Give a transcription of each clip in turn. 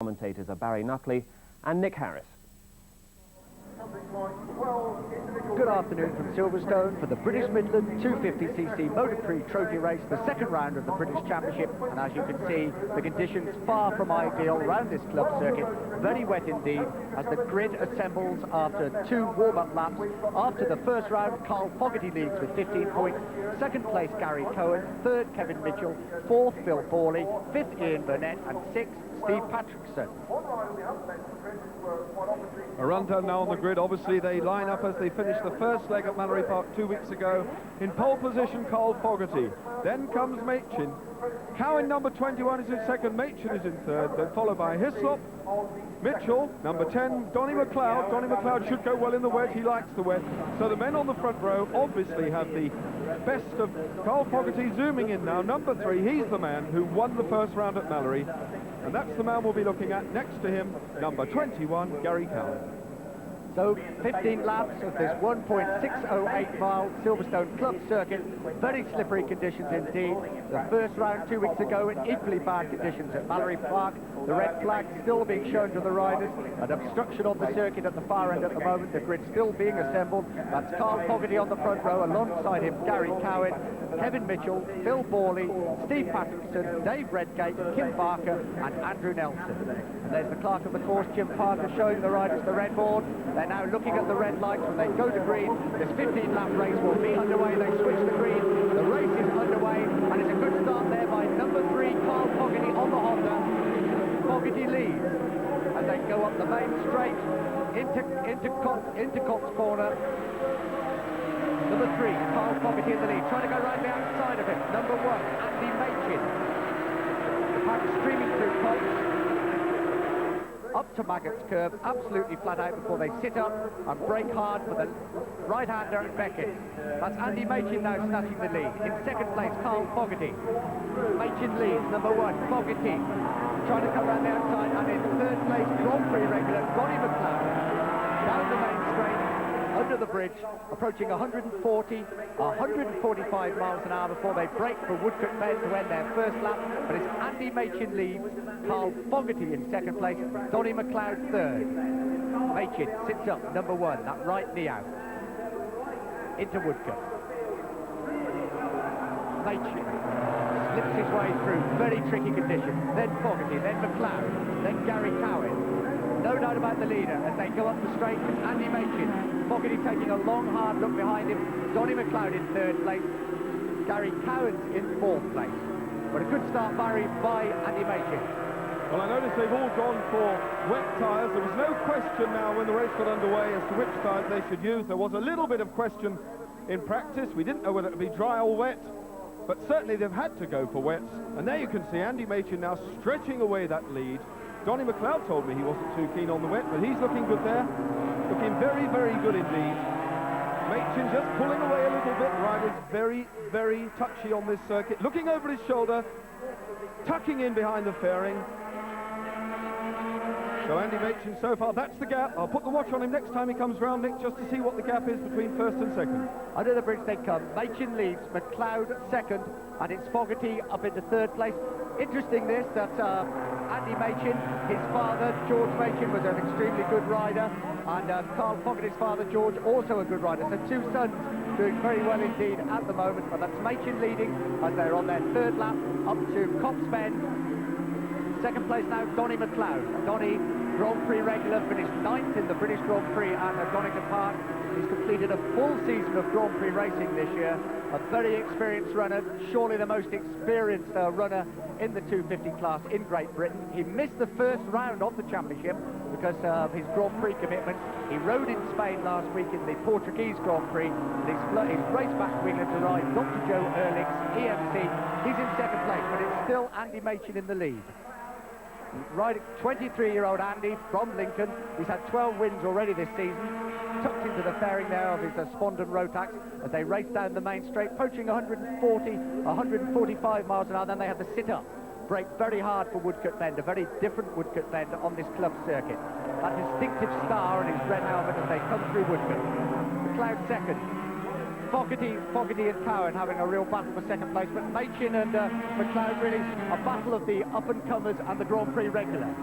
Commentators are Barry Nuckley and Nick Harris. Good afternoon from Silverstone for the British Midland 250cc Motor 3 Trophy Race, the second round of the British Championship. And as you can see, the conditions far from ideal around this club circuit. Very wet indeed, as the grid assembles after two warm-up laps. After the first round, Carl Fogarty leads with 15 points. Second place, Gary Cohen. Third, Kevin Mitchell. Fourth, Phil Borley. Fifth, Ian Burnett. And sixth, Steve Patrickson. A rundown now on the grid. Obviously they line up as they finished the first leg at Mallory Park 2 weeks ago. In pole position, Carl Fogarty. Then comes Machin. Cowan, number 21, is in second. Machin is in third. Then followed by Hislop, Mitchell, number 10, Donny McLeod. Donny McLeod should go well in the wet. He likes the wet. So the men on the front row obviously have the best of Carl Fogarty zooming in now. Number 3, he's the man who won the first round at Mallory. And that's the man we'll be looking at next to him, number 21, Gary Cowan. So 15 laps of this 1.608 mile Silverstone Club circuit. Very slippery conditions indeed. The first round 2 weeks ago in equally bad conditions at Mallory Park. The red flag still being shown to the riders. An obstruction on the circuit at the far end at the moment. The grid still being assembled. That's Carl Fogarty on the front row. Alongside him, Gary Cowan, Kevin Mitchell, Phil Borley, Steve Patrickson, Dave Redgate, Kim Barker and Andrew Nelson. And there's the clerk of the course, Jim Parker, showing the riders the red board. They're now looking at the red lights. When they go to green, this 15-lap race will be underway. They switch to green. The race is underway, and it's a good start there by number 3, Carl Fogarty on the Honda. Fogarty leads as they go up the main straight into Cox Corner. Number 3, Carl Fogarty in the lead, trying to go right the outside of him. Number 1, Andy Machin. The pack streaming through Cox. Up to Maggott's curve, absolutely flat out before they sit up and brake hard for the right-hander and Beckett. That's Andy Machin now snatching the lead. In second place, Carl Fogarty. Machin leads, number 1, Fogarty. Trying to come around the outside, and in third place, Grand Prix regular, Donny McLeod. Down the main straight, under the bridge, approaching 145 miles an hour before they break for Woodcote Bend to end their first lap. But it's Andy Machin leads, Carl Fogarty in second place, Donny McLeod third. Machin sits up, number 1, that right knee out, into Woodcote. Machin slips his way through very tricky conditions, then Fogarty, then McLeod, then Gary Cowan. No doubt about the leader as they go up the straight. It's Andy Machin. Fogarty taking a long, hard look behind him. Donny McLeod in third place. Gary Cowan's in fourth place. But a good start by Andy Machin. Well, I noticed they've all gone for wet tyres. There was no question now when the race got underway as to which tyres they should use. There was a little bit of question in practice. We didn't know whether it would be dry or wet. But certainly they've had to go for wets. And there you can see Andy Machin now stretching away that lead. Donny McLeod told me he wasn't too keen on the wet, but he's looking good there. Looking very, very good indeed. Machin just pulling away a little bit. Riders very, very touchy on this circuit. Looking over his shoulder, tucking in behind the fairing. So Andy Machin so far, that's the gap. I'll put the watch on him next time he comes round, Nick, just to see what the gap is between first and second. Under the bridge they come. Machin leads, McLeod second, and it's Fogarty up into third place. Interesting this, that Andy Machin, his father, George Machin, was an extremely good rider, and Carl Fogarty's father, George, also a good rider. So two sons doing very well indeed at the moment, but that's Machin leading as they're on their third lap up to Cops Bend. Second place now, Donny McLeod. Donny, Grand Prix regular, finished 9th in the British Grand Prix at Donington Park. He's completed a full season of Grand Prix racing this year. A very experienced runner, surely the most experienced runner in the 250 class in Great Britain. He missed the first round of the championship because of his Grand Prix commitment. He rode in Spain last week in the Portuguese Grand Prix. He's raced back to England to ride Dr. Joe Ehrlich's EMC. He's in second place, but it's still Andy Machin in the lead. Riding 23-year-old Andy from Lincoln. He's had 12 wins already this season. Tucked into the fairing there of his Spondon Rotax as they race down the main straight, approaching 145 miles an hour. Then they have the sit-up. Brake very hard for Woodcote Bend, a very different Woodcote Bend on this club circuit. That distinctive star in his red helmet as they come through Woodcote. McLeod second. Fogarty and Cowan having a real battle for second place, but Machin and McLeod really a battle of the up-and-comers and the Grand Prix regular.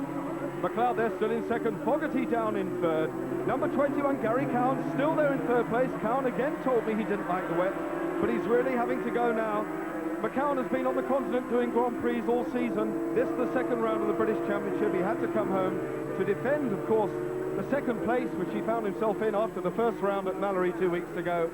McLeod, they're still in second. Fogarty down in third. Number 21, Gary Cowan, still there in third place. Cowan again told me he didn't like the wet, but he's really having to go now. McCowan has been on the continent doing Grand Prix all season. This is the second round of the British Championship. He had to come home to defend, of course, the second place, which he found himself in after the first round at Mallory 2 weeks ago.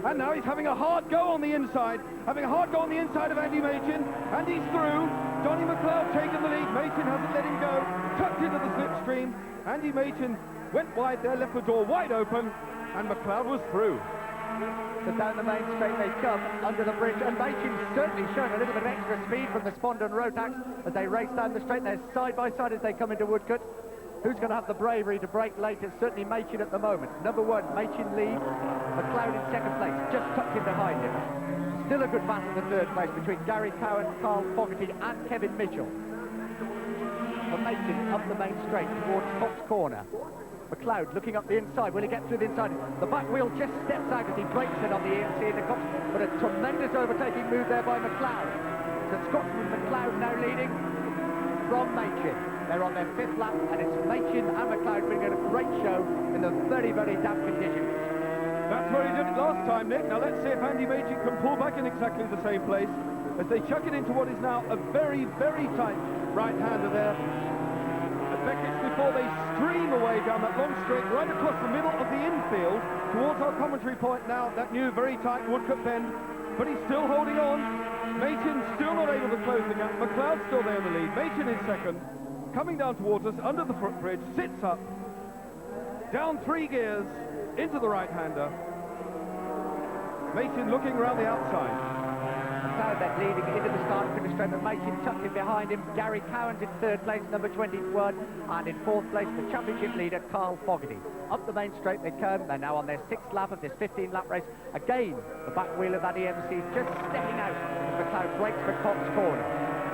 And now he's having a hard go on the inside, of Andy Machin, and he's through. Donny McLeod taking the lead. Machin hasn't let him go. Tucked into the slipstream. Andy Machin went wide there, left the door wide open, and McLeod was through. So down the main straight they come, under the bridge, and Machin's certainly showing a little bit of extra speed from the Spondon Rotax as they race down the straight. They're side by side as they come into Woodcote. Who's going to have the bravery to break late? It's certainly Machin at the moment. Number one, Machin leads. McLeod in second place, just tucked in behind him. Still a good battle in the third place between Gary Cowan, Carl Fogarty and Kevin Mitchell. For Machin up the main straight towards Cox Corner. McLeod looking up the inside. Will he get through the inside? The back wheel just steps out as he breaks it on the EMC in the Cox, but a tremendous overtaking move there by McLeod. The Scotsman McLeod now leading from Machin. They're on their fifth lap, and it's Machin and McLeod bringing a great show in the very, very damp conditions. That's where he did it last time, Nick. Now let's see if Andy Machin can pull back in exactly the same place as they chuck it into what is now a very, very tight right-hander there. Beckett's before they stream away down that long straight right across the middle of the infield towards our commentary point now, that new very tight Woodcote bend, but he's still holding on. Machin still not able to close the gap. McLeod still there in the lead. Machin in second, coming down towards us under the footbridge, sits up, down 3 gears into the right-hander. Machin looking around the outside. McLeod then leading into the start and finish straight, but Machin tucked in behind him. Gary Cowan's in third place, number 21, and in fourth place the championship leader Carl Fogarty. Up the main straight they come. They're now on their 6th lap of this 15-lap race. Again, the back wheel of that EMC just stepping out as McLeod breaks the Cox Corner.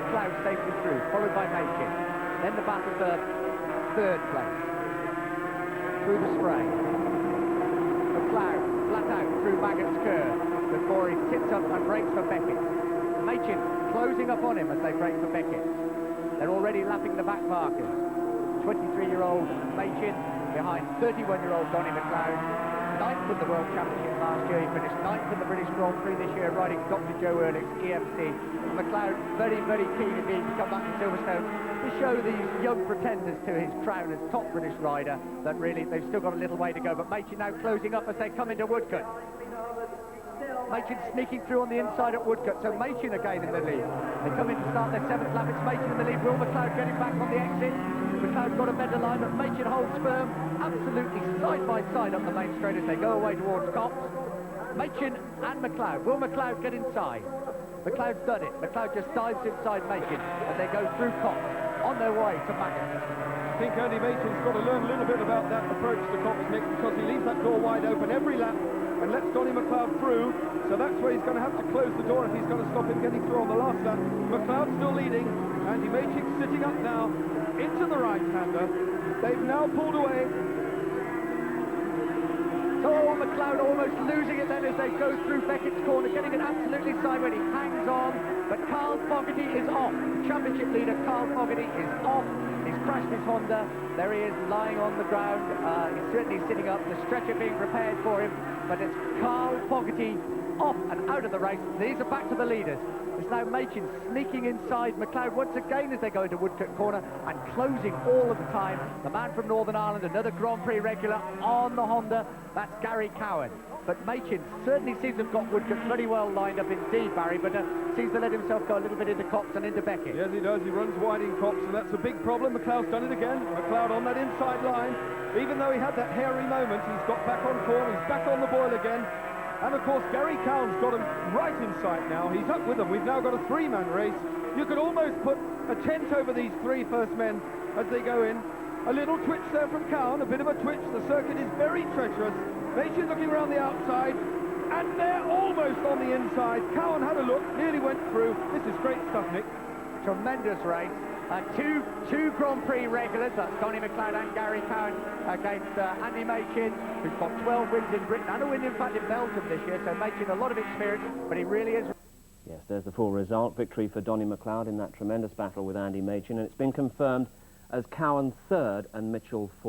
McLeod safely through, followed by Machin. Then the battle for third place through the spray. McLeod flat out through Maggott's Curve before he sits up and breaks for Beckett. Machin closing up on him as they break for Beckett. They're already lapping the back markers. 23-year-old Machin behind 31-year-old Donny McLeod. 9th in the World Championship last year. He finished 9th in the British Grand Prix this year, riding Dr. Joe Ehrlich's EMC. McLeod very, very keen indeed to come back to Silverstone to show these young pretenders to his crown as top British rider that really they've still got a little way to go. But Machin now closing up as they come into Woodcote. Machin sneaking through on the inside at Woodcote, so Machin again in the lead. They come in to start their 7th lap. It's Machin in the lead. Will McLeod getting back on the exit? McLeod's got a better line, but Machin holds firm, absolutely side by side up the main straight as they go away towards Cox. Machin and McLeod. Will McLeod get inside? McLeod's done it. McLeod just dives inside Machin as they go through Cox on their way to Maggott. I think Andy Machin's got to learn a little bit about that approach to Cox, Nick, because he leaves that door wide open every lap and lets Donny McLeod through, so that's where he's going to have to close the door if he's going to stop him getting through on the last lap. McLeod still leading, Andy Machin sitting up now into the right-hander. They've now pulled away. Oh, McLeod almost losing it then as they go through Beckett's corner, getting it absolutely sideways. He hangs on, but Carl Fogarty is off. Championship leader Carl Fogarty is off. He's crashed his Honda. There he is lying on the ground. He's certainly sitting up. The stretcher being prepared for him, but it's Carl Fogarty off and out of the race. These are back to the leaders. It's now Machin sneaking inside McLeod once again as they go into Woodcote Corner and closing all of the time. The man from Northern Ireland, another Grand Prix regular on the Honda, that's Gary Cowan. But Machin certainly seems to have got Woodcote very well lined up indeed, Barry, but seems to let himself go a little bit into Cox and into Beckett. Yes, he does. He runs wide in Cox, and that's a big problem. McLeod's done it again. McLeod on that inside line. Even though he had that hairy moment, he's got back on form. He's back on the boil again. And of course, Gary Cowan's got him right in sight now. He's up with them. We've now got a 3-man race. You could almost put a tent over these 3 first men as they go in. A little twitch there from Cowan, a bit of a twitch. The circuit is very treacherous. Machin looking around the outside, and they're almost on the inside. Cowan had a look, nearly went through. This is great stuff, Nick. Tremendous race. Two Grand Prix regulars, that's Donny McLeod and Gary Cowan, against Andy Machin, who's got 12 wins in Britain and a win in fact in Belgium this year, so Machin a lot of experience, but he really is. Yes, there's the full result. Victory for Donny McLeod in that tremendous battle with Andy Machin, and it's been confirmed as Cowan third and Mitchell fourth.